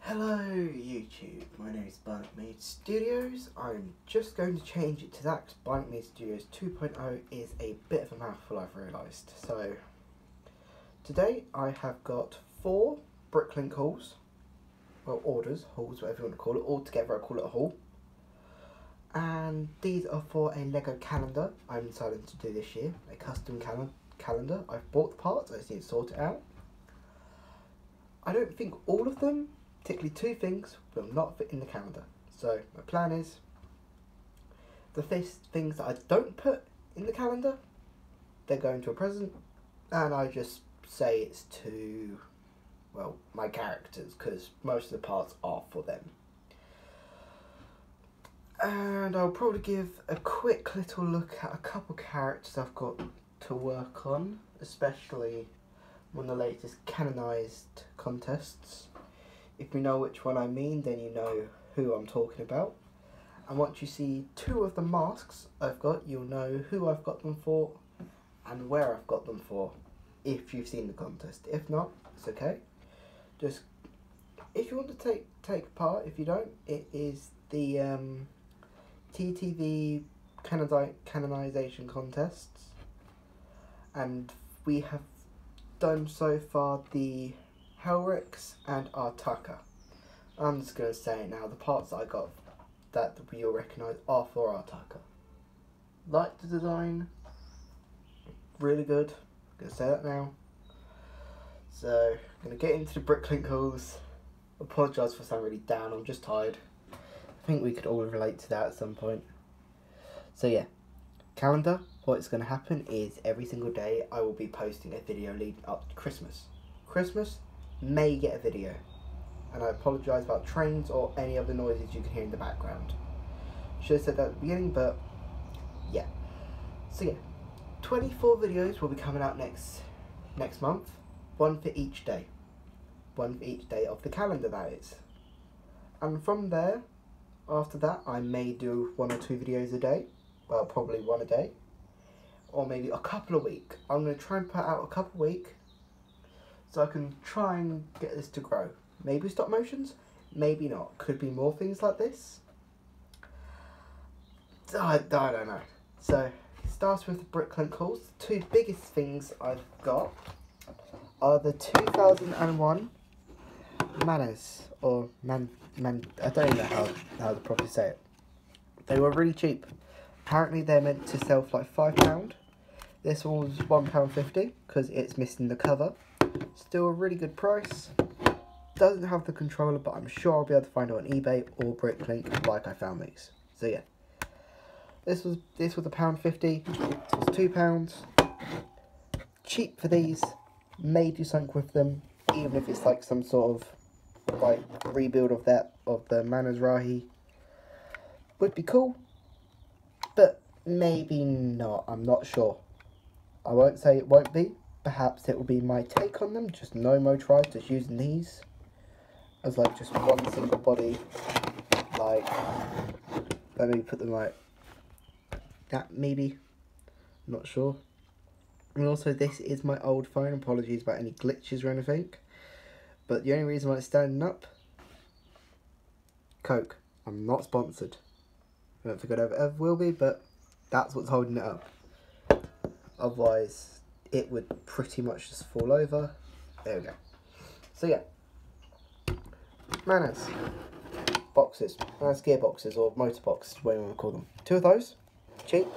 Hello YouTube, my name is Bionicle Studios. I'm just going to change it to that because Bionicle Studios 2.0 is a bit of a mouthful, I've realised. So today I have got 4 Bricklink hauls, well orders, hauls, whatever you want to call it, all together I call it a haul. And these are for a Lego calendar I'm deciding to do this year, a custom calendar. I've bought the parts, I just need to sort it out. I don't think all of them, particularly 2 things, will not fit in the calendar. So my plan is, the things that I don't put in the calendar, they're going to a present, and I just say it's to, well, my characters, because most of the parts are for them. And I'll probably give a quick little look at a couple characters I've got to work on, especially one of the latest canonised contests. If you know which one I mean, then you know who I'm talking about. And once you see 2 of the masks I've got, you'll know who I've got them for and where I've got them for, if you've seen the contest. If not, it's okay. Just, if you want to take part, if you don't, it is the TTV canonisation contests. And we have done so far the Helrix and Artaka. I'm just going to say it now, the parts that I got that you'll recognise are for Artaka. Like the design, really good, I'm going to say that now. So, I'm going to get into the Bricklink hauls. Apologise for sounding really down, I'm just tired. I think we could all relate to that at some point. So yeah, calendar, what's going to happen is every single day I will be posting a video leading up to Christmas. Christmas may get a video, and I apologise about trains or any other noises you can hear in the background. Should have said that at the beginning, but yeah. So yeah, 24 videos will be coming out next month, one for each day. One for each day of the calendar, that is. And from there, after that, I may do 1 or 2 videos a day. Well, probably 1 a day, or maybe a couple a week. I'm going to try and put out a couple a week, so I can try and get this to grow. Maybe stop motions, maybe not. Could be more things like this. I don't know. So, it starts with the Bricklink hauls. The 2 biggest things I've got are the 2001 Manners, or I don't even know how to properly say it. They were really cheap. Apparently they're meant to sell for like £5. This one was £1.50 because it's missing the cover. Still a really good price. Doesn't have the controller, but I'm sure I'll be able to find it on eBay or Bricklink like I found these. So yeah, this was £1.50. This was £2. Cheap for these. May do something with them, even if it's like some sort of like rebuild of the Manners Rahi. Would be cool, but maybe not. I'm not sure. I won't say it won't be. Perhaps it will be my take on them, just no motorised, just using these as like just one single body, like, let me put them like that maybe, not sure. And also this is my old phone, apologies about any glitches or anything, but the only reason why it's standing up, Coke, I'm not sponsored, I don't think I'd ever will be, but that's what's holding it up. Otherwise it would pretty much just fall over. There we go. So yeah, Manners boxes, Manners gearboxes or motor boxes, whatever you want to call them. 2 of those, cheap.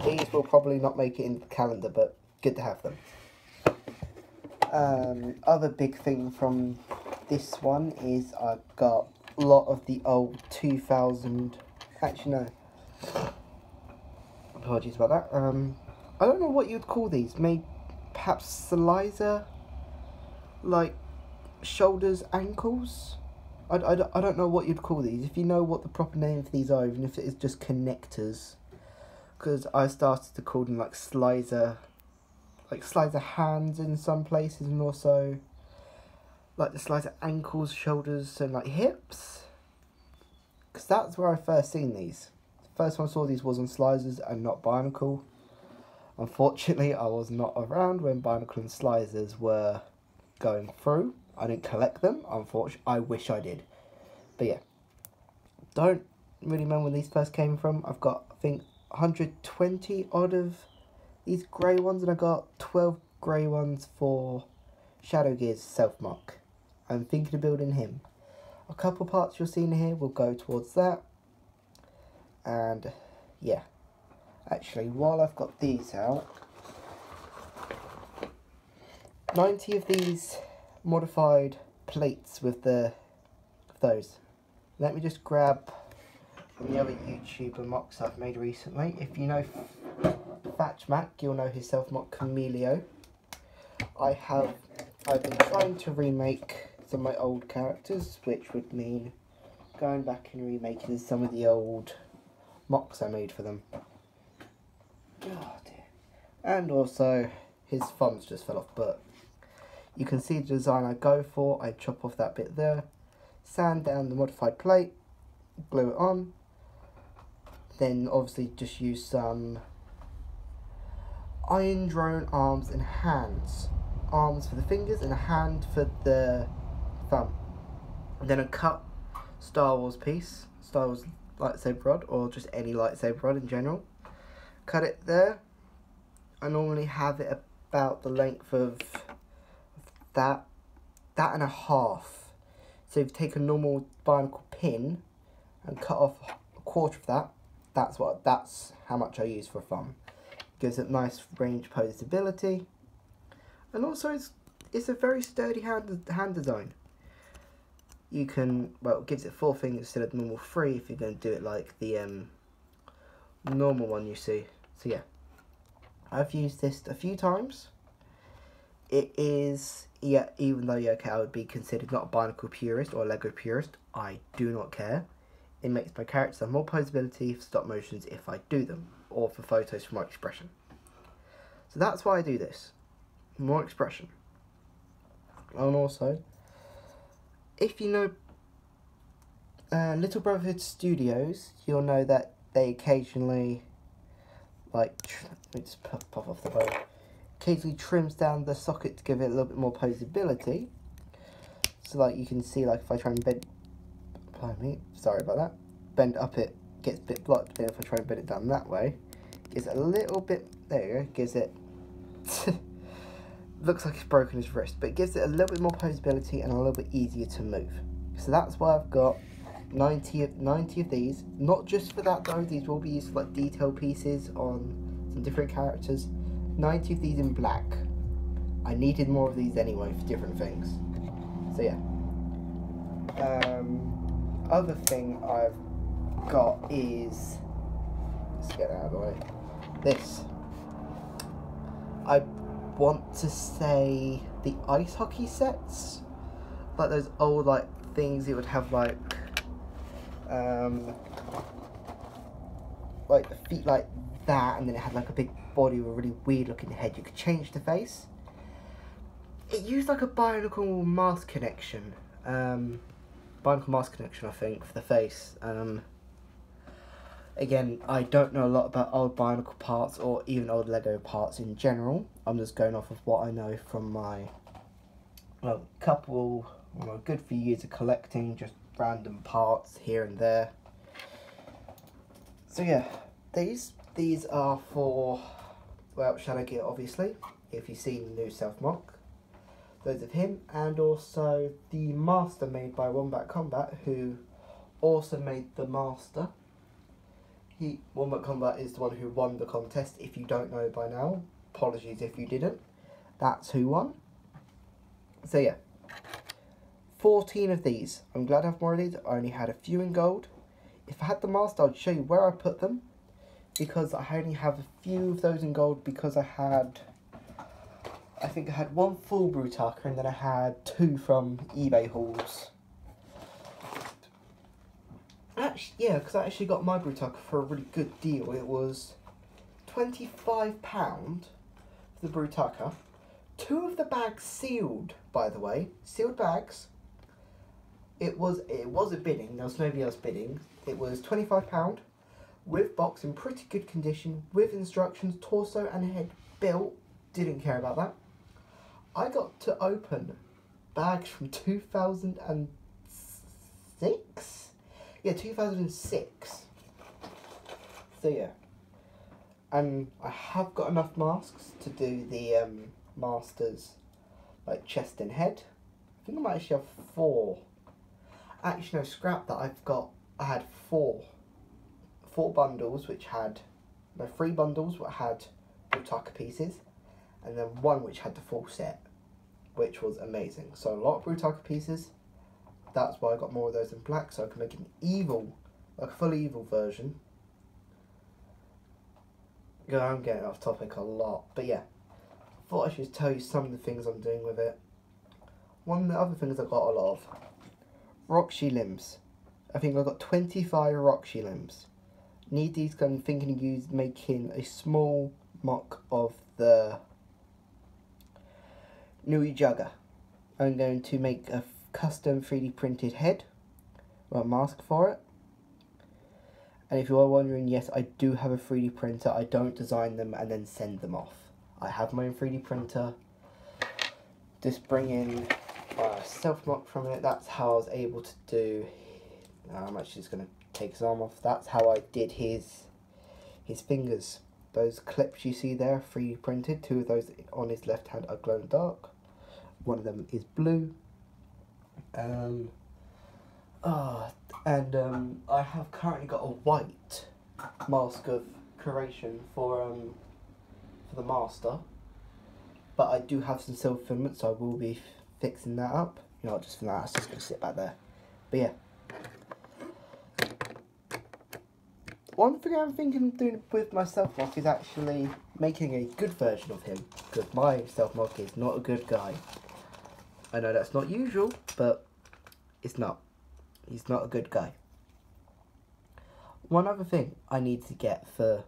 These will probably not make it in the calendar, but good to have them. Other big thing from this one is I've got a lot of the old 2000. Actually no. Apologies about that. I don't know what you'd call these. Maybe perhaps slicer, like shoulders, ankles. I don't know what you'd call these. If you know what the proper name for these are, even if it is just connectors, because I started to call them like slicer hands in some places, and also like the slicer ankles, shoulders, and like hips. Because that's where I first seen these. The first time I saw these was on Slicers and not Bionicle. Unfortunately, I was not around when Bionicle and Slicers were going through. I didn't collect them, unfortunately. I wish I did. But yeah, don't really remember when these first came from. I've got, I think, 120 odd of these grey ones, and I got 12 grey ones for Shadow Gear's self-mock. I'm thinking of building him. A couple parts you'll see in here will go towards that. And yeah, actually, while I've got these out, 90 of these modified plates with those. Let me just grab the other YouTuber mocks I've made recently. If you know Fatch Mac, you'll know his self-mock Camilio. I've been trying to remake some of my old characters, which would mean going back and remaking some of the old mocks I made for them. Oh dear. And also, his thumbs just fell off, but you can see the design I go for. I chop off that bit there, sand down the modified plate, glue it on, then obviously just use some Iron Drone arms and hands. Arms for the fingers and a hand for the thumb. And then a cut Star Wars piece, Star Wars lightsaber rod, or just any lightsaber rod in general. Cut it there. I normally have it about the length of that and a half. So if you take a normal Bionicle pin and cut off a quarter of that, that's how much I use for a thumb. Gives it nice range posability, and also it's a very sturdy hand design. You can, well, it gives it 4 fingers instead of normal 3 if you're going to do it like the normal one you see. So yeah, I've used this a few times. It is, yeah, even though, yeah, okay, I would be considered not a Bionicle purist or a Lego purist, I do not care. It makes my characters have more posability for stop motions if I do them, or for photos for more expression. So that's why I do this. More expression. And also, if you know Little Brotherhood Studios, you'll know that they occasionally, like, let me just pop off the bow, occasionally trims down the socket to give it a little bit more posability. So like you can see, like if I try and bend, sorry about that, bend up, it gets a bit blocked, but if I try and bend it down that way, it gives it a little bit, there you go, gives it, looks like it's broken his wrist, but it gives it a little bit more posability and a little bit easier to move. So that's why I've got 90 of these, not just for that though, these will be used for like detail pieces on some different characters. 90 of these in black. I needed more of these anyway for different things. So yeah. Other thing I've got is, let's get out of the way, this. I want to say the ice hockey sets, like those old like things it would have like the feet like that, and then it had like a big body with a really weird looking head. You could change the face. It used like a Bionicle mask connection. Bionicle mask connection, I think, for the face. Again, I don't know a lot about old Bionicle parts or even old Lego parts in general. I'm just going off of what I know from my good few years of collecting just random parts here and there. So yeah, these are for, well, Shadow Gear obviously, if you've seen the new self-mock. Those of him, and also the Master made by Wombat Combat, who also made the Master. Wombat Combat is the one who won the contest. If you don't know by now, apologies if you didn't. That's who won. So yeah, 14 of these. I'm glad I have more of these. I only had a few in gold. If I had the Master, I'd show you where I put them, because I only have a few of those in gold because I think I had one full Brutaka and then I had 2 from eBay hauls. Actually, yeah, because I actually got my Brutaka for a really good deal. It was £25 for the Brutaka. 2 of the bags sealed, by the way. Sealed bags. It was a bidding. There was nobody else bidding. It was £25 with box in pretty good condition, with instructions, torso and head built. Didn't care about that. I got to open bags from 2006? Yeah, 2006. So yeah. And I have got enough masks to do the Masters, like chest and head. I think I might actually have 4. Actually no, scrap that. I had 4 bundles which had, no, 3 bundles that had Brutaka pieces, and then 1 which had the full set, which was amazing. So a lot of Brutaka pieces. That's why I got more of those in black, so I can make an evil, like a full evil version. Yeah, I'm getting off topic a lot, but yeah, I thought I should tell you some of the things I'm doing with it. One of the other things I got a lot of, Roxy limbs. I think I got 25 Roxy limbs. Need these because I'm thinking of making a small mock of the Nui Jugger. I'm going to make a custom 3D printed head, or a mask for it. And if you are wondering, yes, I do have a 3D printer. I don't design them and then send them off. I have my own 3D printer. Just bring in self-mock from it. That's how I was able to do... I'm actually just going to take his arm off. That's how I did his fingers. Those clips you see there, 3D printed. 2 of those on his left hand are glow in the dark. One of them is blue. I have currently got a white mask of curation for the master, but I do have some silver filament, so I will be fixing that up. You know, just for that, it's just gonna sit back there. But yeah, one thing I'm thinking of doing with my self mock is actually making a good version of him, because my self mock is not a good guy. I know that's not usual, but it's not. He's not a good guy. One other thing I need to get for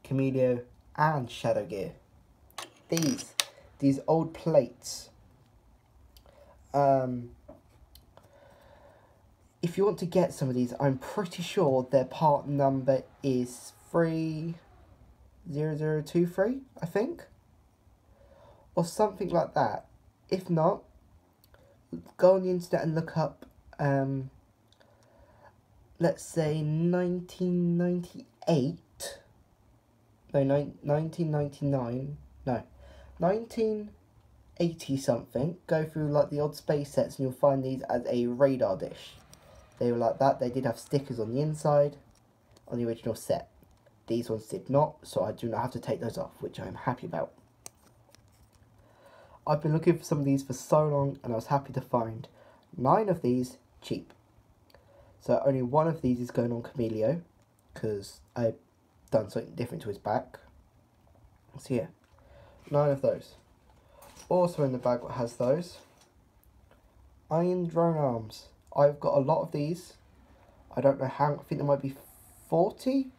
Camilio and Shadow Gear. These old plates. If you want to get some of these, I'm pretty sure their part number is 30023, I think. Or something like that. If not, go on the internet and look up let's say 1998, no, 1999, no, 1980 something. Go through like the odd space sets and you'll find these as a radar dish. They were like that. They did have stickers on the inside on the original set. These ones did not, so I do not have to take those off, which I am happy about. I've been looking for some of these for so long and I was happy to find 9 of these cheap. So only 1 of these is going on Camilio, because I've done something different to his back. So yeah, 9 of those. Also in the bag what has those, Iron Drone Arms. I've got a lot of these. I don't know how, I think there might be 40,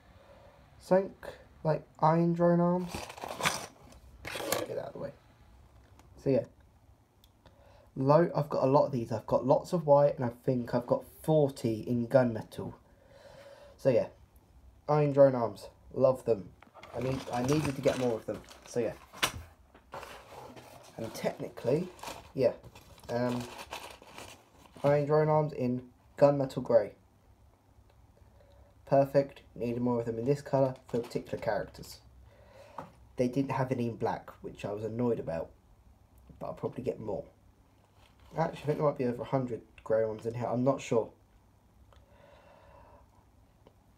something like Iron Drone Arms. Get that out of the way. So yeah. I've got a lot of these. I've got lots of white, and I think I've got 40 in gunmetal. So yeah, Iron Drone Arms, love them. I needed to get more of them. So yeah, and technically, yeah, Iron Drone Arms in gunmetal grey. Perfect. Needed more of them in this colour for particular characters. They didn't have any in black, which I was annoyed about, but I'll probably get more. Actually, I think there might be over 100 grey ones in here. I'm not sure.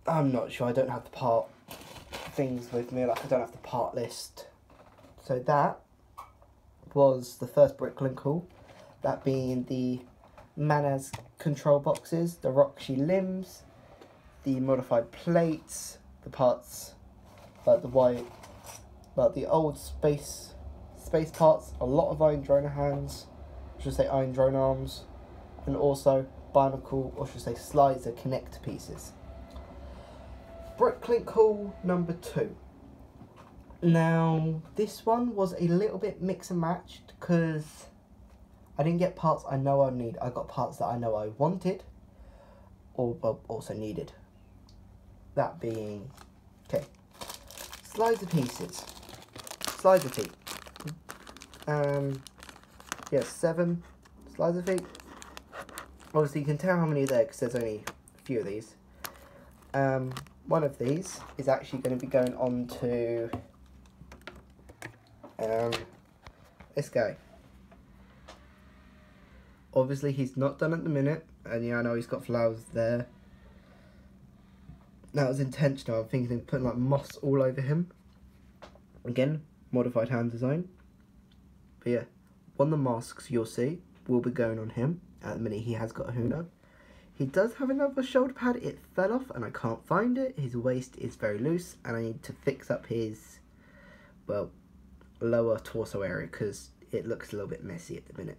I don't have the part things with me. Like, I don't have the part list. So that was the first Bricklink haul. That being the Manaz control boxes, the Roxy limbs, the modified plates, the parts like the white, like the old space parts, a lot of Iron Drone hands, I should say Iron Drone arms, and also Bionicle, or should I say Slicer connector pieces. Bricklink haul number 2. Now, this one was a little bit mix and matched because I didn't get parts I know I need. I got parts that I know I wanted or also needed. That being, okay, slider pieces, slider feet. Yeah, 7 slides of feet. Obviously, you can tell how many are there because there's only a few of these. One of these is actually going to be going on to this guy. Obviously, he's not done at the minute, and yeah, I know he's got flowers there. That was intentional. I'm thinking of putting like moss all over him. Again, modified hand design. But yeah, one of the masks you'll see will be going on him. At the minute, he has got a Huna. He does have another shoulder pad. It fell off, and I can't find it. His waist is very loose, and I need to fix up his, well, lower torso area because it looks a little bit messy at the minute.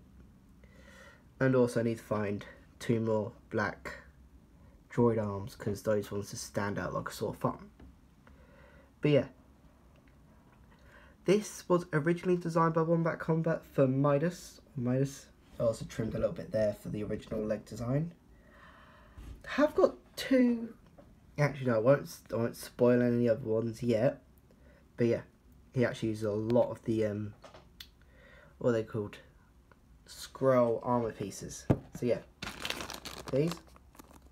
And also I need to find 2 more black droid arms because those ones just stand out like a sore thumb. But yeah, this was originally designed by Wombat Combat for Midas. I also trimmed a little bit there for the original leg design. I have got 2. Actually, no, I won't spoil any other ones yet. But yeah, he actually uses a lot of the what are they called? Scroll armor pieces. So yeah, these,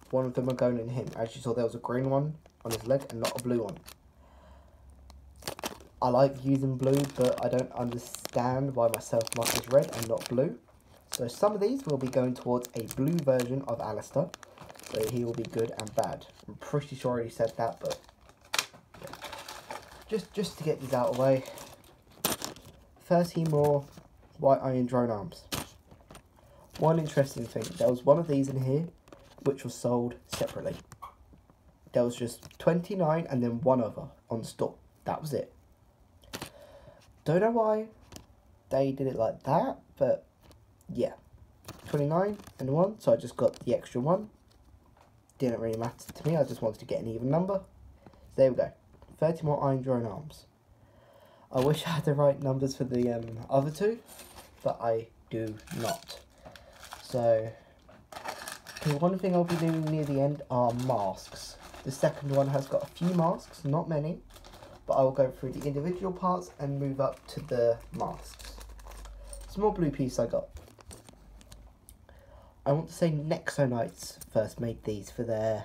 one of them are going in him. As you saw, there was a green one on his leg and not a blue one. I like using blue, but I don't understand why my self mark is red and not blue. So some of these will be going towards a blue version of Alistair. So he will be good and bad. I'm pretty sure I already said that, but yeah. Just to get these out of the way. 30 more white iron drone arms. One interesting thing, there was one of these in here which was sold separately. There was just 29 and then one other on store. That was it. Don't know why they did it like that, but yeah. 29 and 1, so I just got the extra one. Didn't really matter to me, I just wanted to get an even number. So there we go. 30 more iron drone arms. I wish I had the right numbers for the other 2, but I do not. So, the one thing I'll be doing near the end are masks. The second one has got a few masks, not many, but I will go through the individual parts and move up to the masks. Small blue piece I got. I want to say Nexo Knights first made these for their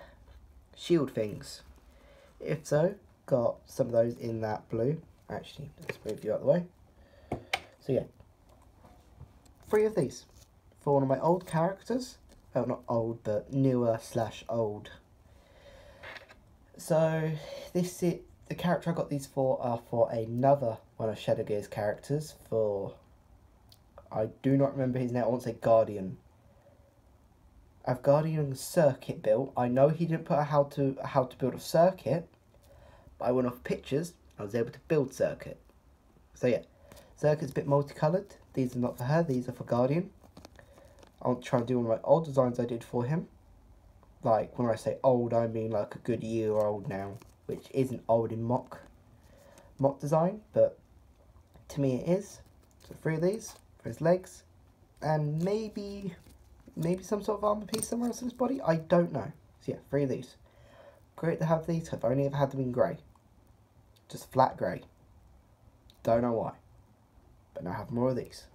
shield things. If so, got some of those in that blue. Actually, let's move you out of the way. So yeah, 3 of these for one of my old characters. Well, not old, but newer / old. So this is the character I got these for are for another one of Shadow Gear's characters. For I do not remember his name. I want to say Guardian. I've Guardian circuit built. I know he didn't put how to build a circuit, but I went off pictures. I was able to build circuit. So yeah, circuit's a bit multicoloured. These are not for her, these are for Guardian. I'll try and do one of my old designs I did for him. Like, when I say old, I mean like a good year old now, which isn't old in mock design, but to me it is. So 3 of these for his legs, and maybe some sort of armour piece somewhere else in his body. I don't know. So yeah, 3 of these. Great to have these. I've only ever had them in grey. Just flat grey. Don't know why. But now I have more of these.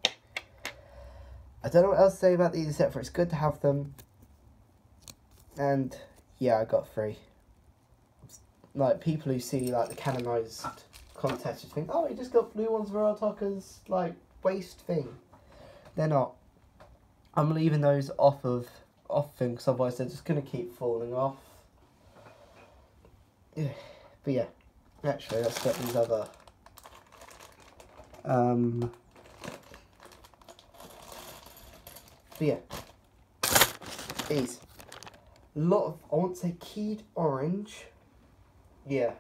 I don't know what else to say about these except for it's good to have them. And yeah, I got 3. Like, people who see like the canonised contest just think, oh, you just got blue ones for Artoka's like waist thing. They're not. I'm leaving those off thing because otherwise they're just gonna keep falling off. Yeah. But yeah, actually let's get these other but yeah, these. A lot of, I want to say keyed orange. Yeah,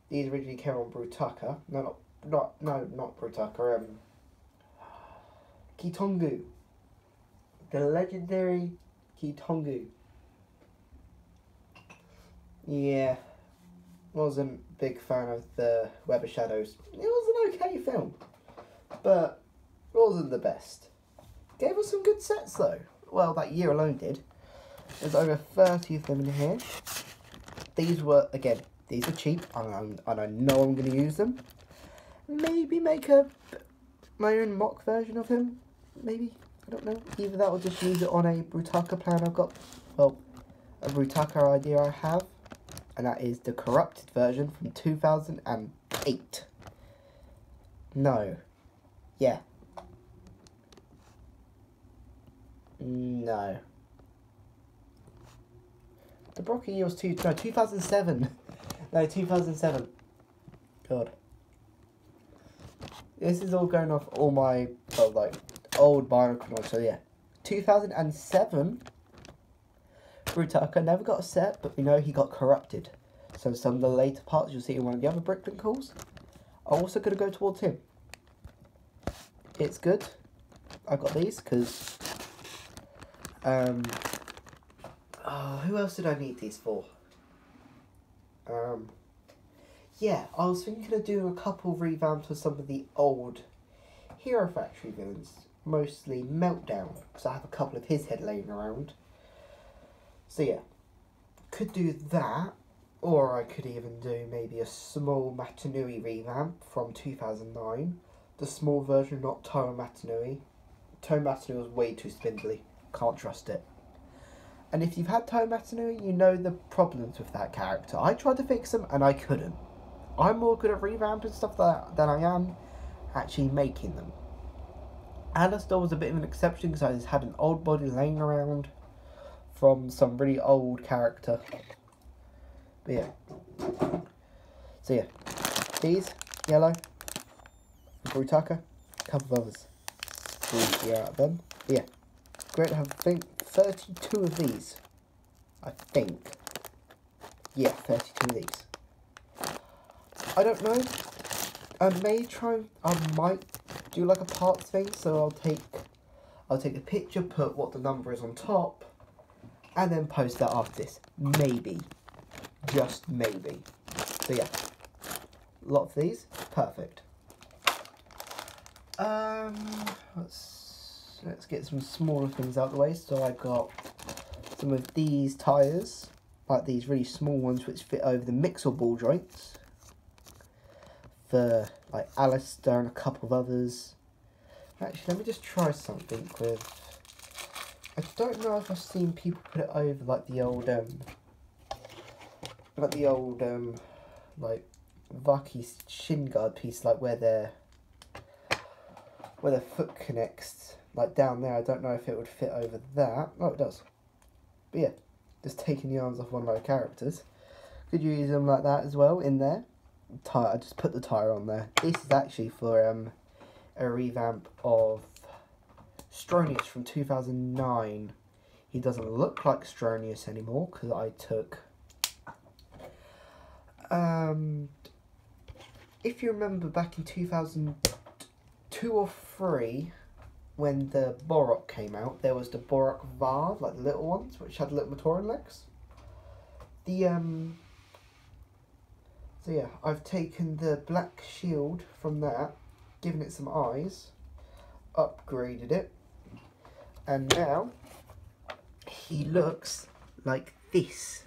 these originally came on Brutaka. No, not Brutaka. Kitongu. The legendary Kitongu. Yeah, wasn't a big fan of the Web of Shadows. It was an okay film, but it wasn't the best. Gave us some good sets though. Well, that year alone did. There's over 30 of them in here. These were, again, these are cheap, and I know I'm going to use them. Maybe make my own mock version of him. Maybe. I don't know. Either that or just use it on a Brutaka plan I've got. Well, a Brutaka idea I have. And that is the corrupted version from 2008. No. Yeah. No. The Brocky year was 2007. No, 2007. God. This is all going off all my, well, like, old Bionicle knowledge. So yeah. 2007. Brutaka never got a set, but we know he got corrupted. So some of the later parts you'll see in one of the other Bricklink calls are also going to go towards him. It's good. I got these because... who else did I need these for? Yeah, I was thinking of doing a couple revamps of some of the old Hero Factory villains. Mostly Meltdown, because I have a couple of his head laying around. So yeah, could do that, or I could even do maybe a small Matanui revamp from 2009. The small version, not Toa Matanui. Toa Matanui was way too spindly, can't trust it. And if you've had Toa Matanui, you know the problems with that character. I tried to fix them and I couldn't. I'm more good at revamping stuff than I am actually making them. Alastor was a bit of an exception because I just had an old body laying around from some really old character. But yeah. So yeah. These, yellow, Brutaka, a couple of others. Squeeze out of them. But yeah. Great to have, I think, 32 of these. I think. Yeah, 32 of these. I don't know. I might do like a parts thing, so I'll take a picture, put what the number is on top, and then post that after this. Maybe. Just maybe. So yeah. A lot of these. Perfect. Let's get some smaller things out of the way. So I got some of these tyres, like these really small ones which fit over the mixer ball joints. For like Alastor and a couple of others. Actually, let me just try something with... I don't know if I've seen people put it over like the old like Vaki shin guard piece, like where their foot connects, like down there. I don't know if it would fit over that. Oh, it does. But yeah, just taking the arms off one of my characters. Could you use them like that as well in there? I just put the tyre on there. This is actually for a revamp of Stronius from 2009. He doesn't look like Stronius anymore because I took... if you remember back in 2002 or 3, when the Borok came out, there was the Borok Varv, like the little ones, which had little Matoran legs. So yeah, I've taken the black shield from that, given it some eyes, upgraded it, and now he looks like this.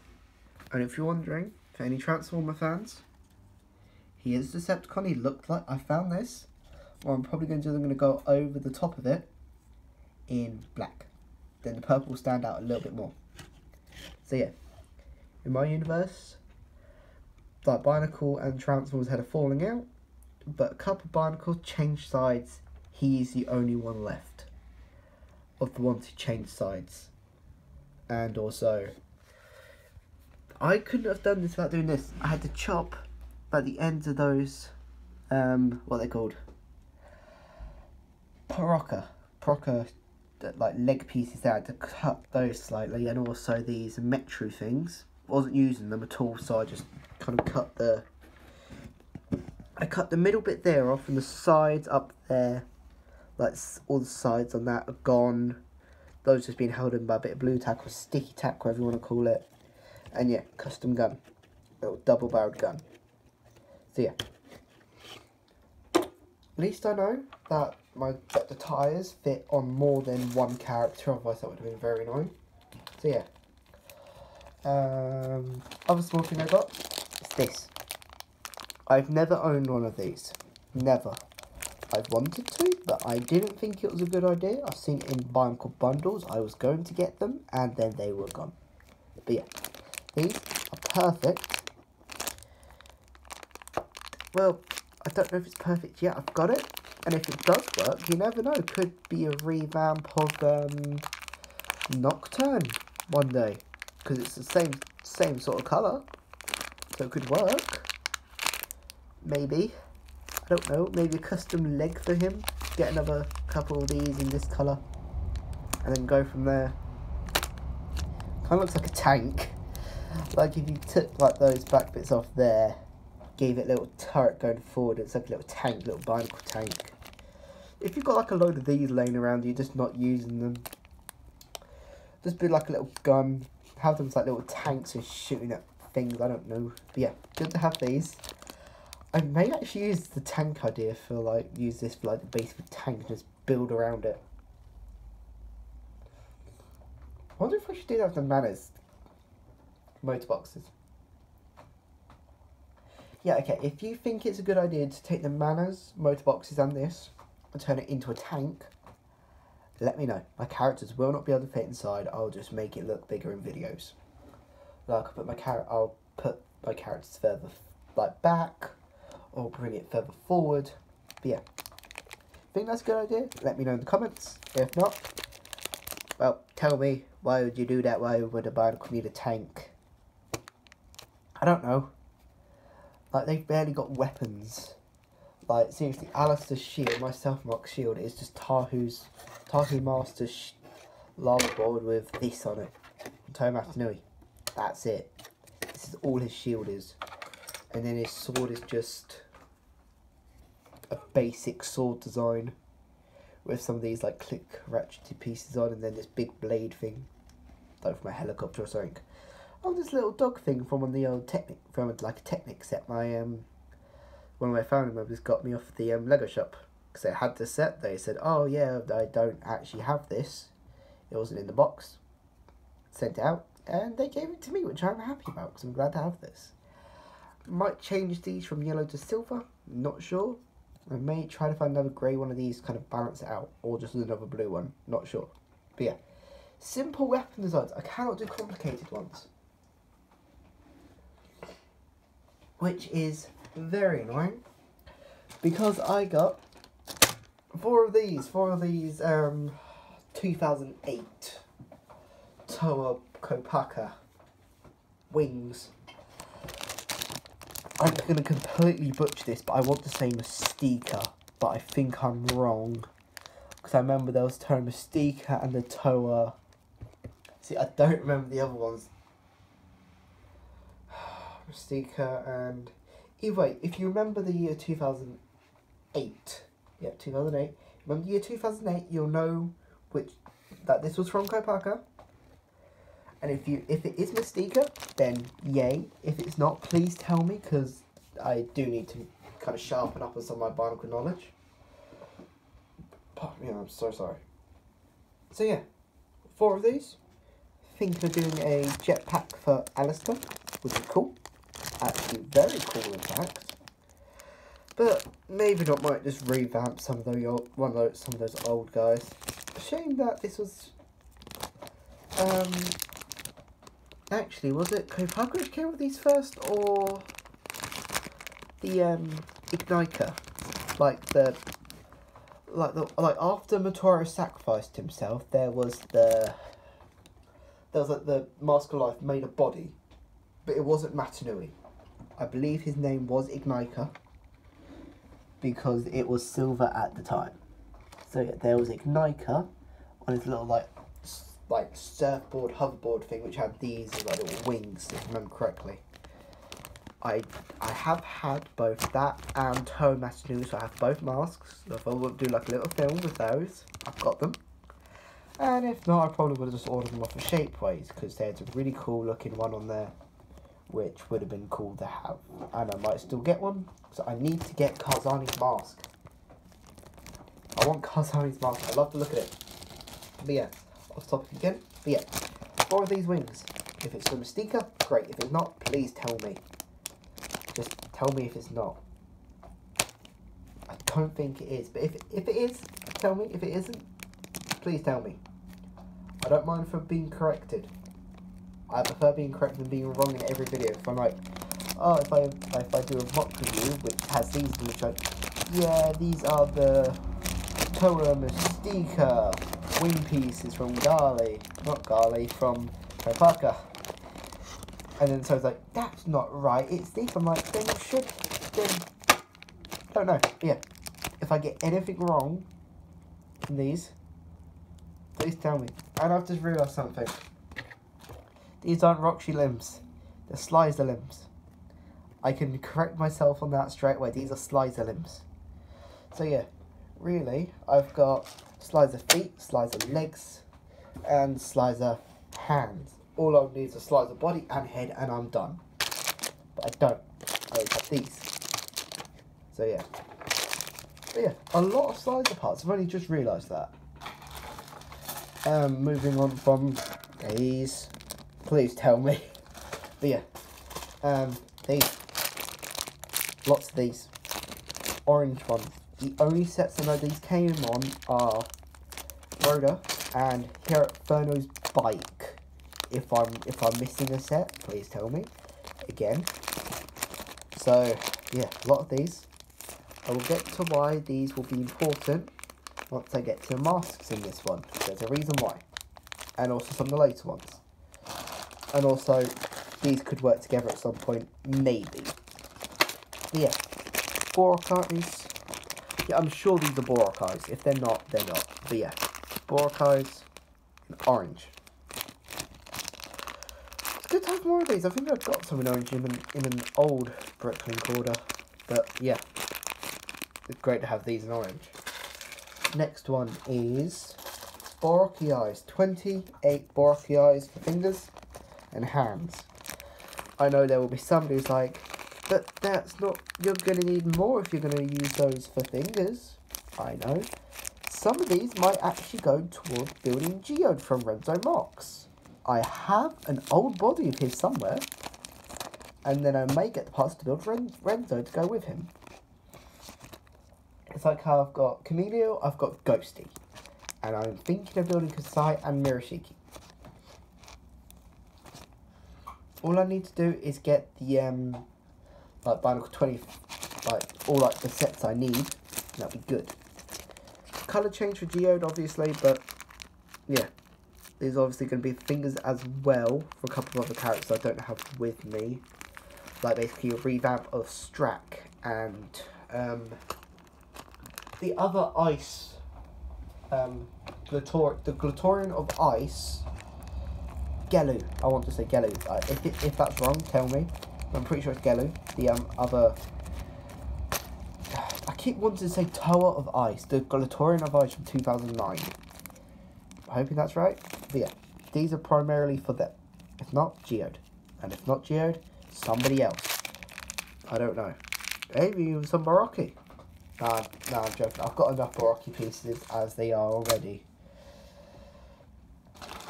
And if you're wondering, for any Transformer fans, he is Decepticon. He looked like, I found this. What I'm probably going to do, I'm going to go over the top of it in black. Then the purple will stand out a little bit more. So yeah, in my universe, like Bionicle and Transformers had a falling out, but a couple of Bionicles changed sides. He's the only one left of the ones who changed sides. And also, I couldn't have done this without doing this. I had to chop like the ends of those, what they're called, Paraka, like leg pieces there. I had to cut those slightly, and also these Metru things. Wasn't using them at all, so I just kind of cut the middle bit there off, and the sides up there, like all the sides on that are gone. Those just being held in by a bit of blue tack or sticky tack, whatever you want to call it. And yeah, custom gun, little double barreled gun. So yeah, at least I know that the tyres fit on more than one character, otherwise that would have been very annoying. So yeah. Other small thing I got is this. I've never owned one of these. Never. I've wanted to, but I didn't think it was a good idea. I've seen it in Bionicle bundles. I was going to get them, and then they were gone. But yeah, these are perfect. Well, I don't know if it's perfect yet. I've got it, and if it does work, you never know. It could be a revamp of Nocturne one day, because it's the same sort of colour, so it could work. Maybe. I don't know, maybe a custom leg for him. Get another couple of these in this colour. And then go from there. Kind of looks like a tank. Like if you took like those back bits off there, gave it a little turret going forward, it's like a little tank, little Bionicle tank. If you've got like a load of these laying around, you're just not using them. Just be like a little gun. Have them as like little tanks and shooting at things, I don't know. But yeah, good to have these. I may actually use the tank idea for like, use this for like the base of a tank and just build around it. I wonder if I should do that with the Manners motor boxes. Yeah, okay, if you think it's a good idea to take the Manners motor boxes and this and turn it into a tank, let me know. My characters will not be able to fit inside. I'll just make it look bigger in videos. Like I'll put my characters further like back, or bring it further forward. But yeah, think that's a good idea? Let me know in the comments. If not, well, tell me, why would you do that? Why would a Bionicle need a tank? I don't know. Like, they've barely got weapons. Like, seriously, Alistair's shield, my self-mark shield, is just Tahu Master's lava board with this on it. Tomato Nui. That's it. This is all his shield is. And then his sword is just a basic sword design with some of these like click ratcheted pieces on, and then this big blade thing, like from a helicopter or something. Oh, this little dog thing from one of the old like a Technic set. My one of my family members got me off the Lego shop because they had the set. They said, "Oh yeah, I don't actually have this. It wasn't in the box." Sent it out, and they gave it to me, which I'm happy about because I'm glad to have this. Might change these from yellow to silver, not sure. I may try to find another grey one of these, kind of balance it out, or just another blue one, not sure. But yeah, simple weapon designs. I cannot do complicated ones, which is very annoying, because I got four of these 2008 Toa Kopaka wings. I'm going to completely butcher this, but I want to say Mystica, but I think I'm wrong. Because I remember there was Toa Mystica and the Toa... See, I don't remember the other ones. Mystica and... Either way, if you remember the year 2008... Yeah, 2008. Remember the year 2008, you'll know that this was from Kopaka. And if it is Mystica, then yay. If it's not, please tell me, because I do need to kind of sharpen up on some of my Bionicle knowledge. But, I'm so sorry. So yeah, 4 of these. Thinking of doing a jetpack for Alistair, which is cool. Actually, very cool in fact. But maybe not. Might just revamp some of those old guys. Shame that this was. Actually, was it Kopaka which came with these first, or the Ignika? Like after Motoro sacrificed himself, there was like the Mask of Life made a body, but it wasn't Matanui. I believe his name was Ignika because it was silver at the time. So yeah, there was Ignika on his little like surfboard, hoverboard thing, which had these like little wings, if I remember correctly. I have had both that and Toa Matanui, so I have both masks. So if I would do like a little film with those, I've got them. And if not, I probably would have just ordered them off of Shapeways, because there's a really cool looking one on there, which would have been cool to have. And I might still get one, so I need to get Kazani's mask. I want Kazani's mask, I love the look at it. But yeah, off topic again. But yeah, 4 of these wings. If it's for Mystica, great. If it's not, please tell me. Just tell me if it's not. I don't think it is. But if it is, tell me. If it isn't, please tell me. I don't mind for being corrected. I prefer being corrected than being wrong in every video. If I'm like, oh, if I do a mock review which has these in which like, yeah, these are the Tora Mystica wing pieces from from Kopaka. And then so it's like, that's not right, it's these. I'm like, then it should, then, I don't know. But yeah, if I get anything wrong in these, please tell me. And I've just realised something. These aren't Roxy limbs, they're Slicer limbs. I can correct myself on that straight away. These are Slicer limbs. So yeah, really, I've got Slicer feet, Slicer legs, and Slicer hands. All I need is a Slicer body and head, and I'm done. But I don't. I have these. So yeah. But yeah, a lot of Slicer parts. I've only just realised that. Moving on from these. Please tell me. But yeah. These. Lots of these. Orange ones. The only sets I know these came on are Rhoda and here at Ferno's bike. If I'm missing a set, please tell me. Again. So yeah, a lot of these. I will get to why these will be important once I get to the masks in this one. There's a reason why. And also some of the later ones. And also these could work together at some point, maybe. But yeah. Borok eyes. Yeah, I'm sure these are Borok eyes. If they're not, they're not. But yeah. Borok eyes and orange. Good to have more of these. I think I've got some in orange in an old Bricklink order. But yeah, it's great to have these in orange. Next one is Boroki eyes. 28 Boroki eyes for fingers and hands. I know there will be somebody who's like, but that's not, you're going to need more if you're going to use those for fingers. I know. Some of these might actually go towards building Geode from Renzo Mox. I have an old body of his somewhere, and then I may get the parts to build Renzo to go with him. It's like how I've got Camilio, I've got Ghosty, and I'm thinking of building Kasai and Mirashiki. All I need to do is get the like Bionicle 20, like all like the sets I need, and that'll be good. Colour change for Geode, obviously, but yeah. There's obviously going to be fingers as well for a couple of other characters I don't have with me. Like basically a revamp of Strack and the other ice, the Glatorian of Ice, Gelu. I want to say Gelu. If that's wrong, tell me. I'm pretty sure it's Gelu. The other, I keep wanting to say Tower of Ice, the Glatorian of Ice from 2009. Hoping that's right. But yeah, these are primarily for them. If not, Geode. And if not Geode, somebody else. I don't know. Maybe even some Boroki. Nah, I'm joking. I've got enough Boroki pieces as they are already.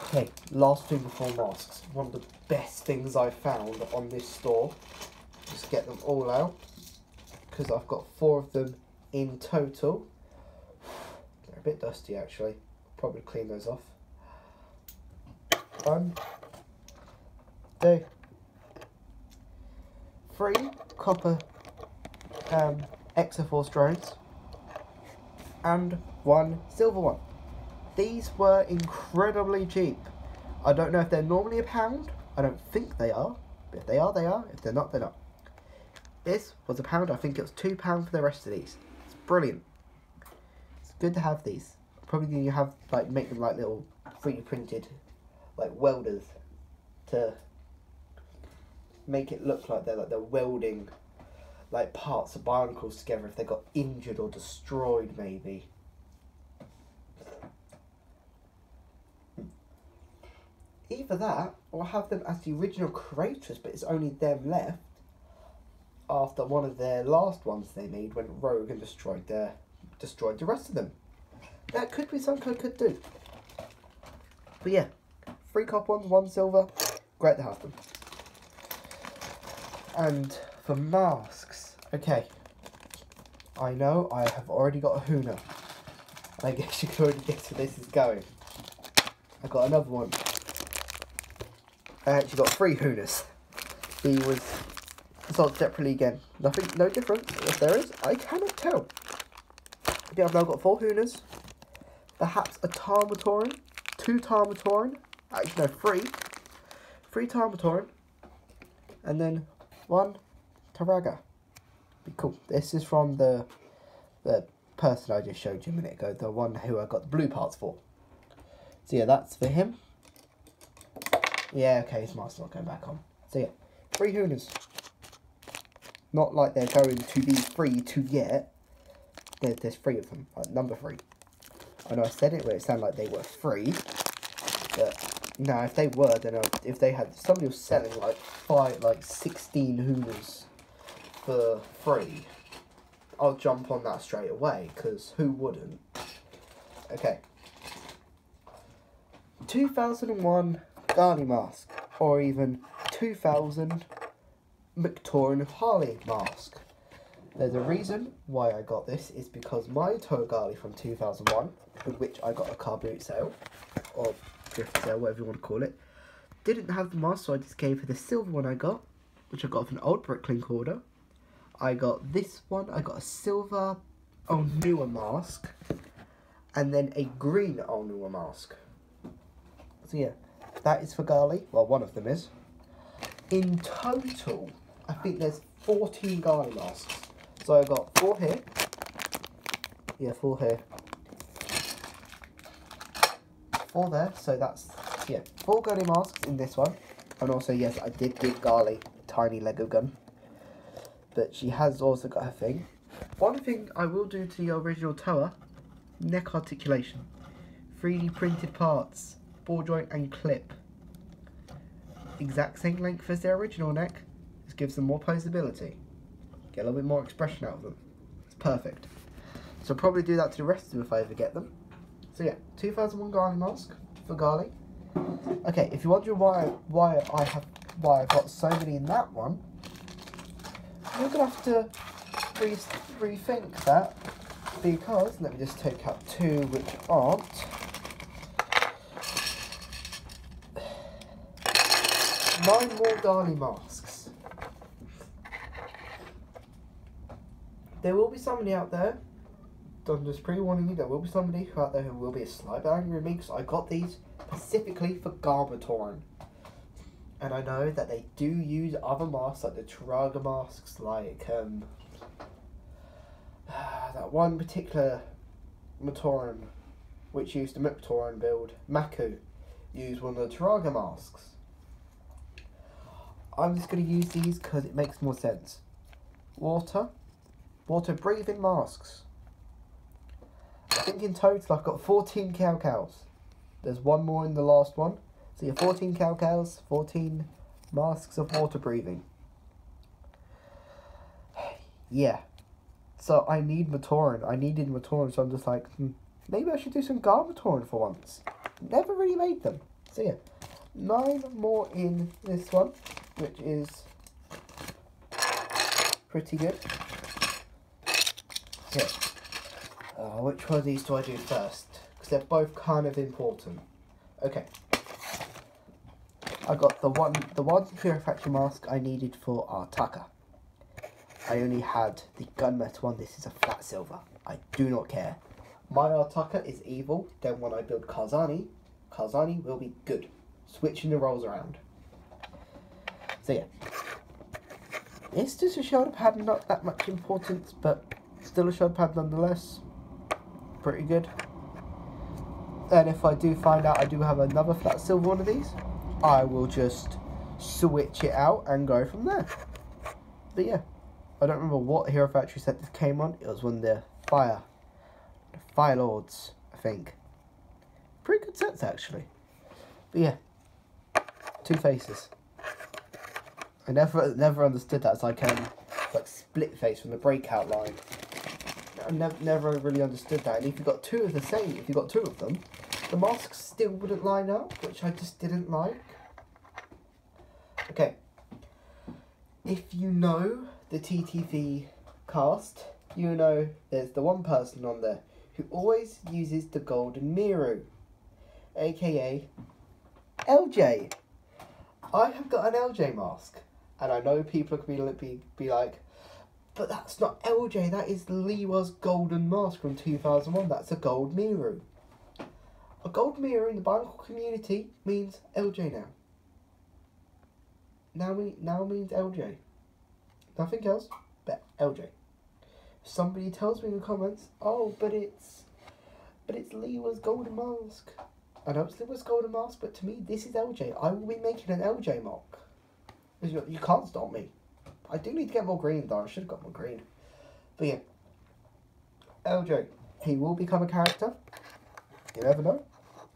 Okay, last thing before masks. One of the best things I found on this store. Just get them all out. Because I've got 4 of them in total. They're a bit dusty actually. Probably clean those off. 1, 2, 3 copper Exoforce drones and 1 silver one. These were incredibly cheap. I don't know if they're normally £1. I don't think they are. But if they are, they are. If they're not, they're not. This was £1. I think it was £2 for the rest of these. It's brilliant. It's good to have these. Probably going to have like make them like little 3D printed like welders to make it look like they're welding like parts of Bionicles together if they got injured or destroyed maybe. Either that or have them as the original creators but it's only them left after one of their last ones they made went rogue and destroyed the rest of them. That could be something I could do. But yeah, 3 copper ones, 1 silver. Great to have them. And for masks, okay. I know I have already got a Huna. I guess you can already guess where this is going. I got another one. I actually got 3 Hunas. He was sold separately again. Nothing, no difference. If there is, I cannot tell. Yeah, I've now got 4 Hunas. Perhaps a Tarmatoran. 2 Tarmatoran. Actually, no, 3. 3 Tarmatoran. And then 1 Taraga. Be cool. This is from the person I just showed you a minute ago. The one who I got the blue parts for. So yeah, that's for him. Yeah, okay, his mask's not going back on. So yeah, 3 Hunas. Not like they're going to be free to get. There's 3 of them. Like number 3. I know I said it, but it sounded like they were free. But no, if they were, then if they had somebody was selling like 16 Hunas for free, I'll jump on that straight away, because who wouldn't? Okay. 2001 Garly mask, or even 2000 Mictoran Harley mask. There's a reason why I got this, is because my Togarly from 2001, with which I got a car boot sale, or thrift sale, whatever you want to call it, didn't have the mask, so I just gave her the silver one I got, which I got from an old Bricklink order. I got this one, I got a silver newer mask, and then a green newer mask. So yeah, that is for Garly. Well, one of them is. In total, I think there's 14 Garly masks. So I got 4 here. Yeah, 4 here. 4 there. So that's, yeah, 4 Garly masks in this one. And also, yes, I did give Garly a tiny Lego gun. But she has also got her thing. One thing I will do to the original Toa, neck articulation. 3D printed parts. Ball joint and clip. Exact same length as their original neck. Just gives them more posability. Get a little bit more expression out of them. It's perfect. So I'll probably do that to the rest of them if I ever get them. So yeah, 2001 Garly mask for Garly. Okay, if you're wondering why I've got so many in that one, you're gonna have to rethink that, because let me just take out 2 which aren't. 9 more Garly masks. There will be somebody out there, I'm just pre-warning you, there will be somebody out there who will be a slight bit angry with me, because I got these specifically for Garmatoran. And I know that they do use other masks, like the Taraga masks, like that one particular Matoran, which used the Miptoran build, Maku, used one of the Taraga masks. I'm just going to use these because it makes more sense. Water breathing masks. I think in total I've got 14 cows. There's 1 more in the last one. So you have 14 cows, 14 masks of water breathing. Yeah. So I need Matoran. I needed Matoran, so I'm just like, maybe I should do some Garmatoran for once. Never really made them. So yeah, 9 more in this one, which is pretty good. Yeah. Which one of these do I do first? Because they're both kind of important. Okay. I got the one Pure Factory mask I needed for our Taka. I only had the gunmetal one. This is a flat silver. I do not care. My Artaka is evil. Then when I build Karzani will be good. Switching the roles around. So yeah. It's just a shoulder pad, not that much importance, but still a shoulder pad nonetheless. Pretty good. And if I do find out I do have another flat silver one of these, I will just switch it out and go from there. But yeah, I don't remember what Hero Factory set this came on. It was one of the Fire Lords, I think. Pretty good sets actually. But yeah, 2 faces. I never understood that. It's like split face from the breakout line. I never really understood that. And if you got 2 of the same, if you got 2 of them, the masks still wouldn't line up, which I just didn't like. Okay. If you know the TTV cast, you know there's the one person on there who always uses the golden Miru, aka LJ. I have got an LJ mask, and I know people could be like, but that's not LJ, that is Liwa's golden mask from 2001, that's a gold Miru. A gold Miru in the Bionicle community means LJ now. Now means LJ. Nothing else but LJ. If somebody tells me in the comments, oh, but it's Liwa's golden mask. I know it's Liwa's golden mask, but to me, this is LJ. I will be making an LJ mark. You can't stop me. I do need to get more green, though. I should have got more green. But yeah. LJ. He will become a character. You never know.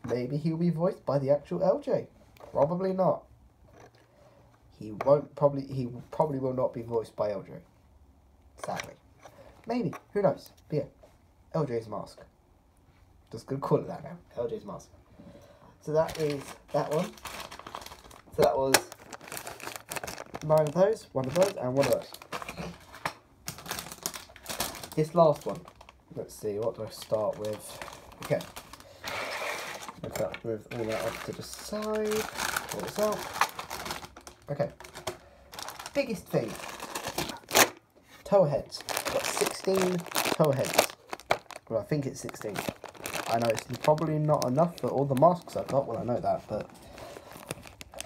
Maybe he'll be voiced by the actual LJ. Probably not. He probably will not be voiced by LJ. Sadly. Maybe. Who knows? But yeah. LJ's mask. Just gonna call it that now. LJ's mask. So that is that one. So that was 9 of those, 1 of those, and 1 of those. This last one. Let's see, what do I start with? Okay. Move all that up to the side. Pull this out. Okay. Biggest thing. Tower heads. Got 16 tower heads. Well, I think it's 16. I know it's probably not enough for all the masks I've got. Well, I know that, but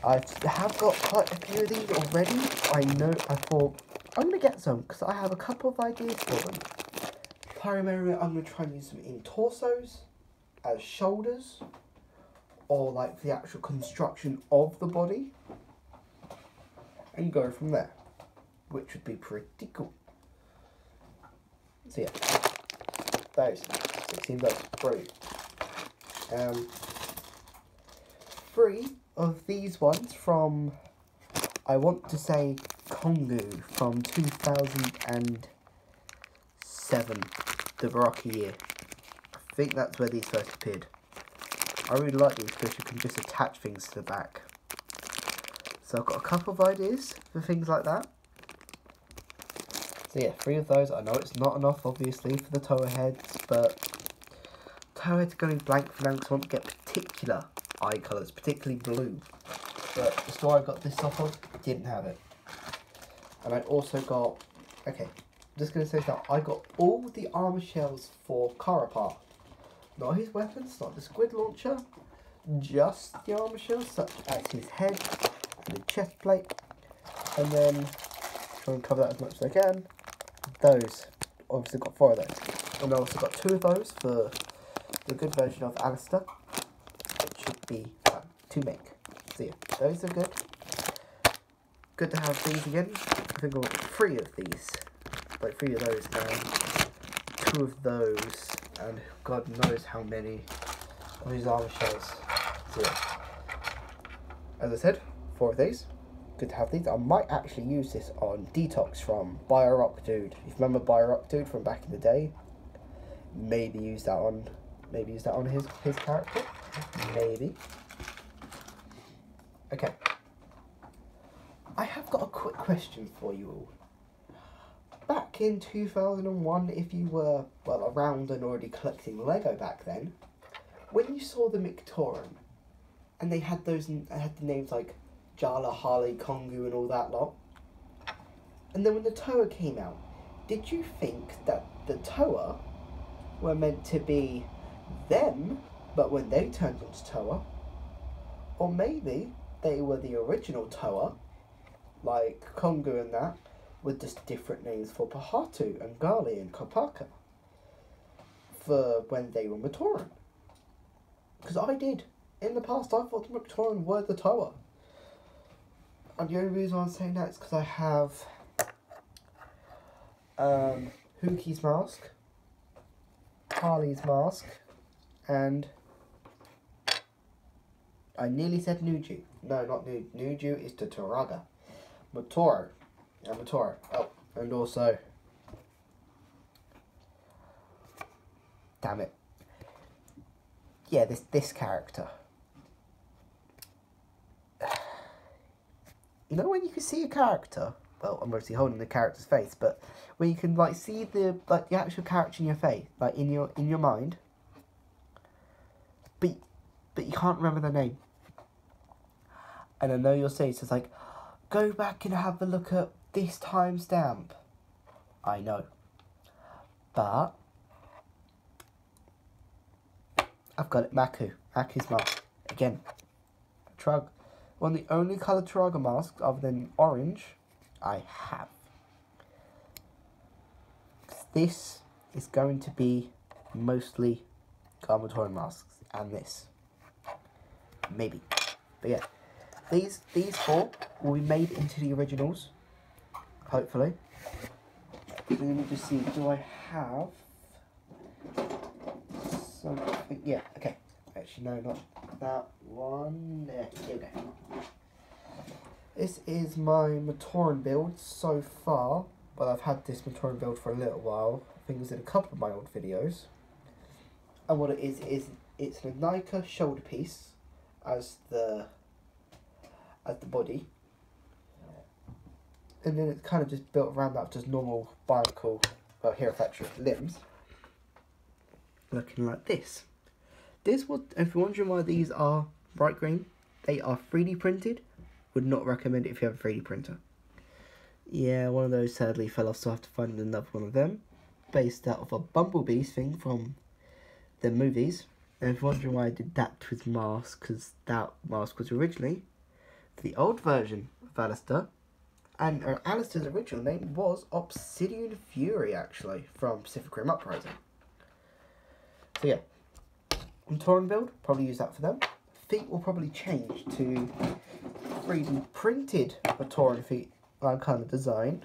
I have got quite a few of these already. I thought I'm going to get some because I have a couple of ideas for them. Primarily, I'm going to try and use them in torsos, as shoulders, or like the actual construction of the body, and go from there, which would be pretty cool. So yeah, those 16 of those, brilliant. 3 of these ones from, I want to say, Kongu from 2007, the Baraki year. I think that's where these first appeared. I really like these because you can just attach things to the back. So I've got a couple of ideas for things like that. So yeah, 3 of those. I know it's not enough, obviously, for the tower heads, but tower heads going blank for now because I want to get particular eye colours, particularly blue. But the store I got this off of didn't have it. And I also got, okay, I'm just going to say that I got all the armour shells for Karapar. Not his weapons, not the squid launcher, just the armour shells, such as his head and the chest plate. And then, try and cover that as much as I can. Those, obviously got 4 of those. And I also got 2 of those for the good version of Alistair. It should be fun to make. So yeah, those are good. Good to have these again. I think I got 3 of these. Like 3 of those and 2 of those. And God knows how many of these armour shells. So yeah. As I said, 4 of these. Good to have these. I might actually use this on Detox from Biorock Dude. If you remember Biorock Dude from back in the day, maybe use that on his character. Maybe. Okay. I have got a quick question for you all. Back in 2001, if you were, well, around and already collecting Lego back then, when you saw the Mictoran, and they had the names like Jala, Harley, Kongu and all that lot, and then when the Toa came out, did you think that the Toa were meant to be them, but when they turned into Toa? Or maybe they were the original Toa, like Kongu and that, with just different names for Pahatu and Gali and Kopaka for when they were Matoran. Because I did. In the past, I thought the Matoran were the Toa. And the only reason I'm saying that is because I have Hookie's mask, Harley's mask, and I nearly said Nuju. No, not Nuju. Nuju is the Turaga. Motoro. Yeah, Motoro. Oh, and also... Damn it. Yeah, this character. You know when you can see a character well, I'm obviously holding the character's face, but where you can like see the actual character in your face, like in your mind, but you can't remember their name. And I know you'll say it's like, go back and have a look at this timestamp. I know, but I've got it. Maku's mask again. One of the only coloured Traga masks other than orange I have. This is going to be mostly Garmatoran masks, and this. Maybe. But yeah. These four will be made into the originals. Hopefully. Let me just see, do I have something? Yeah, okay. Actually no, not that one. There, here we go. This is my Matoran build so far, but I've had this Matoran build for a little while. I think it was in a couple of my old videos. And what it is it's an Nika shoulder piece as the body. And then it's kind of just built around that, just normal Bionicle, well, Hero Factory limbs. Looking like this. This was, if you're wondering why these are bright green, they are 3D printed. Would not recommend it if you have a 3D printer. Yeah, one of those sadly fell off, so I have to find another one of them. Based out of a Bumblebees thing from the movies. And if you're wondering why I did that with mask, because that mask was originally the old version of Alistair. And Alistair's original name was Obsidian Fury, actually, from Pacific Rim Uprising. So yeah, Matoran build, probably use that for them. Feet will probably change to 3D printed Matoran feet, like kind of design.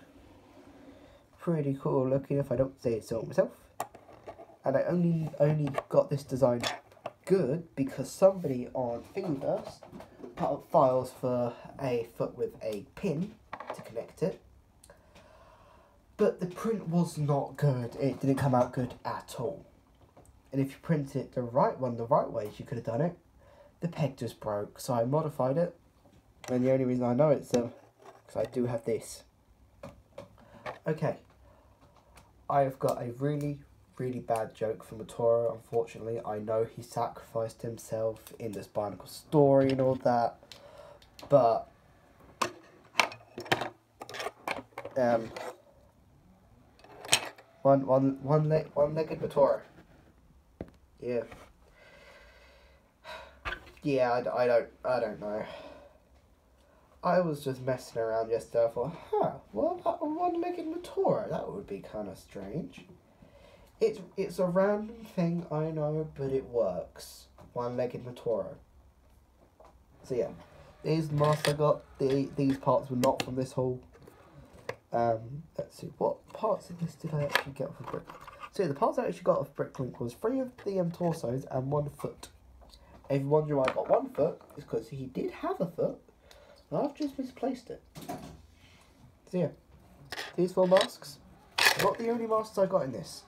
Pretty cool looking, if I don't say it so myself. And I only got this design good because somebody on Thingiverse put up files for a foot with a pin to connect it, but the print was not good. It didn't come out good at all. And if you print it the right way, you could have done it. The peg just broke, so I modified it. And the only reason I know it's because I do have this. Okay, I've got a really bad joke for Matoro. Unfortunately, I know he sacrificed himself in this Bionicle story and all that, but one-legged Matoro. Yeah. Yeah, I don't know. I was just messing around yesterday. I thought, what about a one-legged Matoro? That would be kind of strange. It's a random thing, I know, but it works. One-legged Matoro. So yeah, these masks I got. These parts were not from this haul. Let's see, what parts of this did I actually get off of Brick? So yeah, the parts I actually got off Bricklink was 3 of the torsos and 1 foot. If you wonder why I got 1 foot, it's because he did have a foot. I've just misplaced it. So yeah, these 4 masks. Not the only masks I got in this.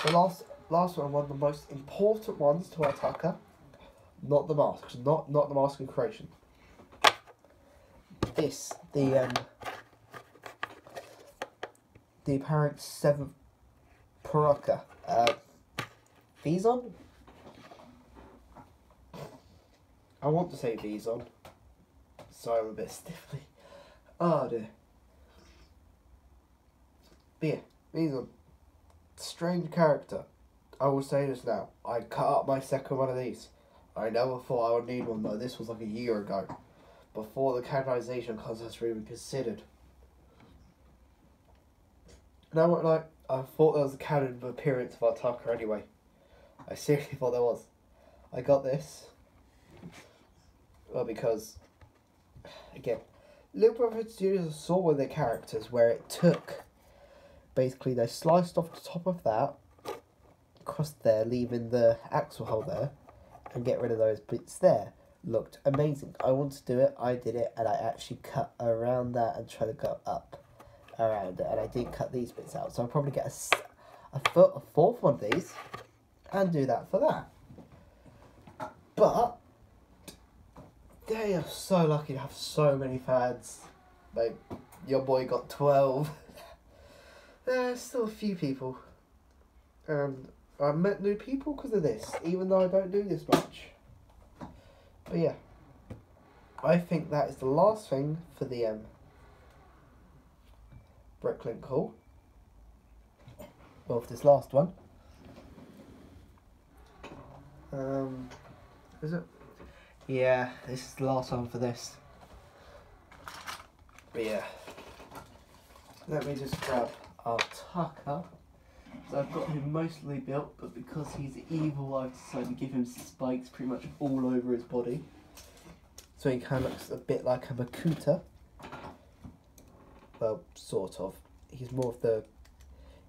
The last one of the most important ones to our attacker. Not the masks, not the mask in creation. This, the apparent 7th Paraka. Vizon? I want to say Vizon. Sorry, I'm a bit stiffly. Oh dear. But yeah, Vizon. Strange character. I will say this now. I cut up my second one of these. I never thought I would need one though. This was like a year ago. Before the canonization contest were even considered. Now, like, I thought there was a canon appearance of our Tucker anyway. I seriously thought there was. I got this. Well, because, again, Little Brother Studios saw with their characters where it took, basically they sliced off the top of that, across there, leaving the axle hole there, and get rid of those bits there. Looked amazing. I wanted to do it, I did it, and I actually cut around that and try to go up around it, and I did cut these bits out, so I'll probably get a 4th one of these, and do that for that. But they are so lucky to have so many fans Like, your boy got 12. There's still a few people. And I met new people because of this, even though I don't do this much. But yeah, I think that is the last thing for the Bricklink haul. Well, for this last one. Is it? Yeah, this is the last one for this. But yeah, let me just grab our Tucker. So I've got him mostly built, but because he's evil, I've decided to give him spikes pretty much all over his body. So he kind of looks a bit like a Makuta. Well, sort of. He's more of the...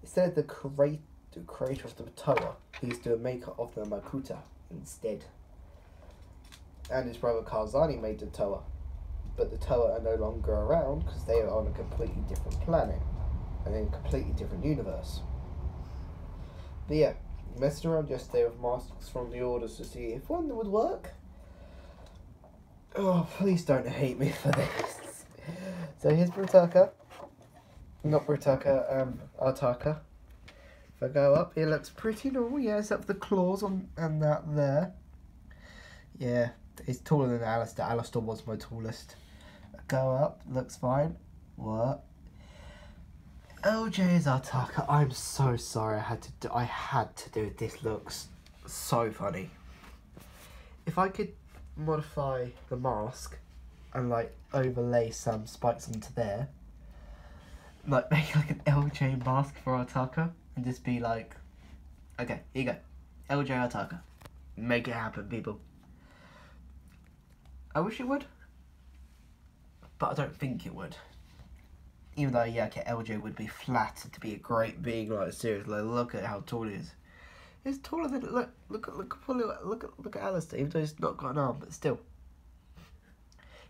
Instead of the creator of the Toa, he's the maker of the Makuta instead. And his brother Karzani made the Toa. But the Toa are no longer around because they are on a completely different planet. And in a completely different universe. But yeah, messed around yesterday with masks from the orders to see if one would work. Oh, please don't hate me for this. So here's Brutaka. Not Brutaka, Artaka. If I go up, it looks pretty normal, yeah, except for the claws on and that there. Yeah, it's taller than Alistair. Alistair was my tallest. Go up, looks fine. What? LJ is Artaka. I'm so sorry. I had to do it. This looks so funny. If I could modify the mask and like overlay some spikes into there, like make like an LJ mask for Artaka, and just be like, okay, here you go, LJ Artaka. Make it happen, people. I wish it would, but I don't think it would. Even though, yeah, okay, LJ would be flattered to be a great being, like, seriously, look at how tall he is. He's taller than, look at Alistair, even though he's not got an arm, but still.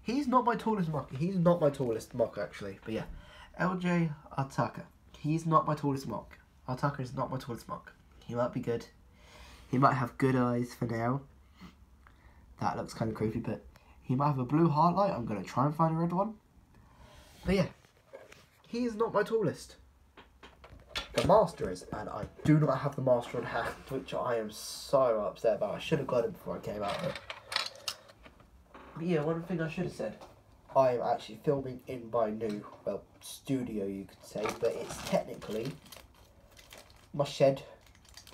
He's not my tallest mock. He's not my tallest mock, actually, but yeah. LJ Artaka. He's not my tallest mock. Artaka is not my tallest mock. He might be good. He might have good eyes for now. That looks kind of creepy, but he might have a blue heart light. I'm going to try and find a red one. But yeah. He is not my tallest. The master is, and I do not have the master on hand, which I am so upset about. I should have got it before I came out of it. But yeah, one thing I should have said. I am actually filming in my new, well, studio you could say, but it's technically my shed,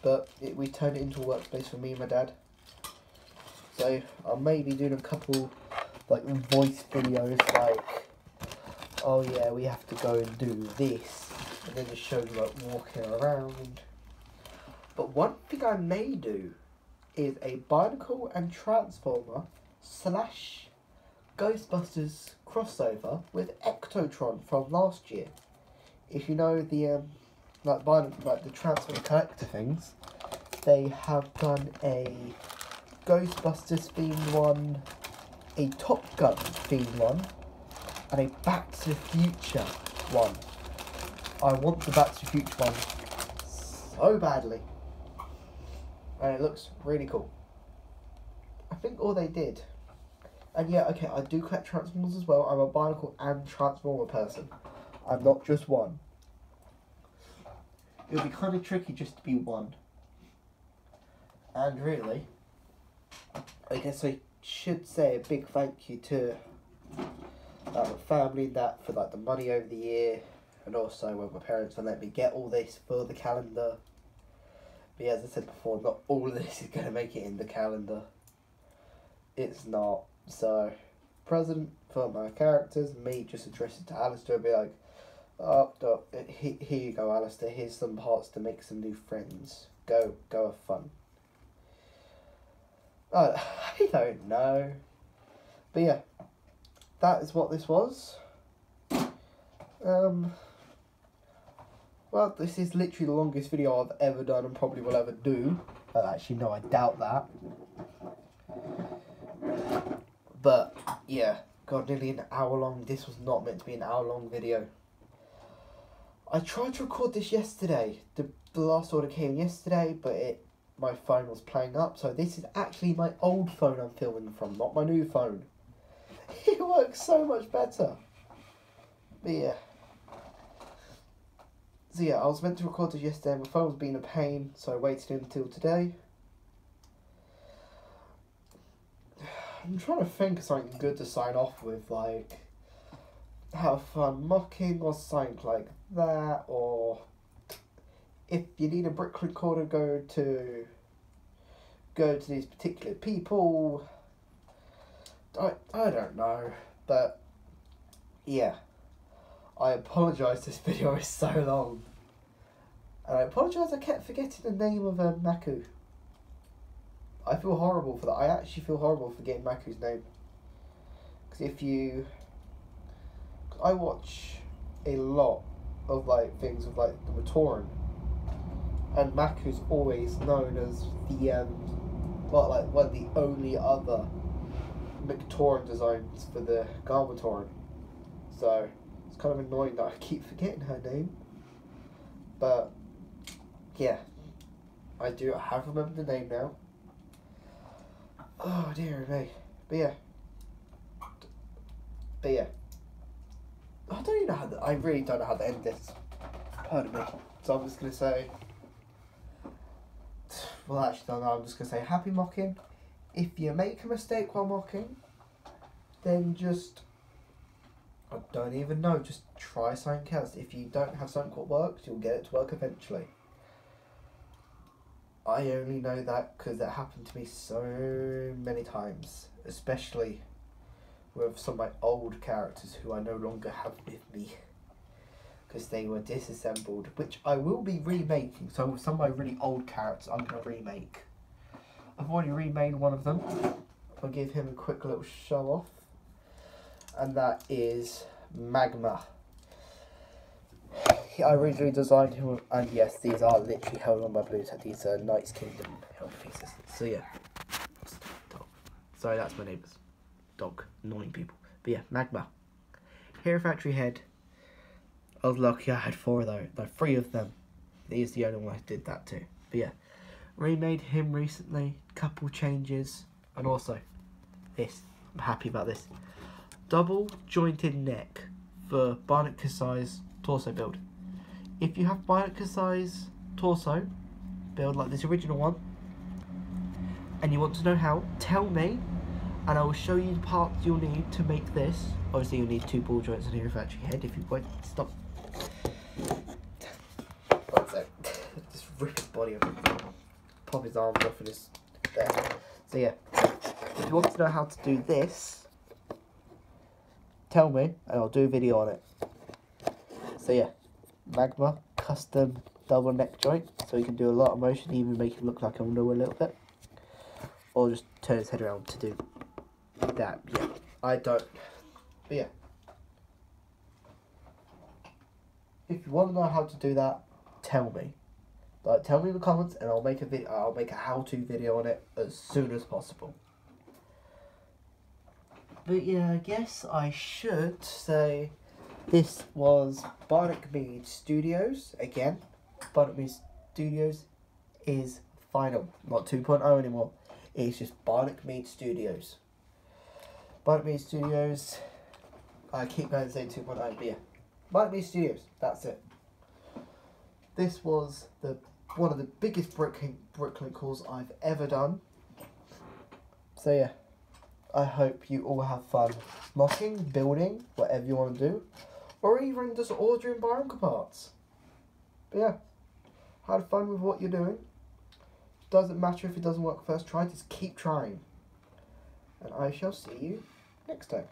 but we turned it into a workspace for me and my dad. So I may be doing a couple, like, voice videos, like, oh yeah, we have to go and do this, and then just show you like walking around. But one thing I may do is a Bionicle and Transformer / Ghostbusters crossover with Ectotron from last year. If you know the like the Transformer collector things, they have done a Ghostbusters themed one, a Top Gun themed one, and a Back to the Future one. I want the Back to the Future one so badly. And it looks really cool. I think all they did. And yeah, okay, I do collect Transformers as well. I'm a Bionicle and Transformer person. I'm not just one. It would be kind of tricky just to be one. And really, I guess I should say a big thank you to my family and that for like the money over the year, and also my parents for letting me get all this for the calendar. But yeah, as I said before, not all of this is going to make it in the calendar. It's not. So, present for my characters, me just address it to Alistair and be like, oh, here you go, Alistair, here's some parts to make some new friends. Go have fun. I don't know. But yeah, that is what this was. Well, this is literally the longest video I've ever done and probably will ever do. Actually, no, I doubt that. But, yeah, God, nearly an hour long. This was not meant to be an hour long video. I tried to record this yesterday. The last order came yesterday, but my phone was playing up. So this is actually my old phone I'm filming from, not my new phone. It works so much better. But yeah. So yeah, I was meant to record this yesterday, my phone was being a pain, so I waited until today. I'm trying to think of something good to sign off with, like have fun mocking or something like that, or if you need a brick recorder, go to these particular people. I don't know, but yeah, I apologise this video is so long, and I apologise I kept forgetting the name of Maku. I feel horrible for that. I actually feel horrible for getting Maku's name, because I watch a lot of like things with like the Matoran, and Maku's always known as the one of the only other Matoran designs for the Garmatoran. So it's kind of annoying that I keep forgetting her name. But yeah, I have remembered the name now. Oh dear me. But yeah. I really don't know how to end this. Pardon me. So I'm just gonna say, well actually no, I'm just gonna say happy mocking. If you make a mistake while mocking, then I don't even know, just try something else. If you don't have something that works, you'll get it to work eventually. I only know that because it happened to me so many times, especially with some of my old characters who I no longer have with me, because they were disassembled, which I will be remaking. So with some of my really old characters I'm going to remake. I've already remade one of them. I'll give him a quick little show off, and that is Magma. I originally designed him, and yes, these are literally held on my blue set. These are Knight's Kingdom health pieces. So yeah, sorry, that's my neighbour's dog, annoying people. But yeah, Magma. Hero Factory head. I was lucky I had 4 of those, no, 3 of them. He's the only one I did that to. But yeah, remade him recently, couple changes, and also this. I'm happy about this. Double jointed neck for Bionicle size torso build. If you have Bionicle size torso build like this original one, and you want to know how, tell me, and I will show you the parts you'll need to make this. Obviously you'll need 2 ball joints and Hero Factory head if you won't stop. One sec. Just rip his body off. Pop his arms off and his there. So yeah, if you want to know how to do this, tell me and I'll do a video on it. So yeah, Magma custom double neck joint, so you can do a lot of motion, even make it look like a window a little bit, or just turn his head around to do that. Yeah, I don't. But yeah, if you want to know how to do that, tell me. Like, tell me in the comments, and I'll make a video. I'll make a how-to video on it as soon as possible. But yeah, I guess I should say this was Bionicle Studios again. Bionicle Studios is final, not 2.0 anymore. It's just Bionicle Studios. Bionicle Studios. I keep going to say 2.0, but yeah, Bionicle Studios. That's it. This was one of the biggest Bricklink calls I've ever done. So yeah, I hope you all have fun mocking, building, whatever you want to do, or even just ordering Bionicle parts. But yeah, have fun with what you're doing. Doesn't matter if it doesn't work first try, just keep trying. And I shall see you next time.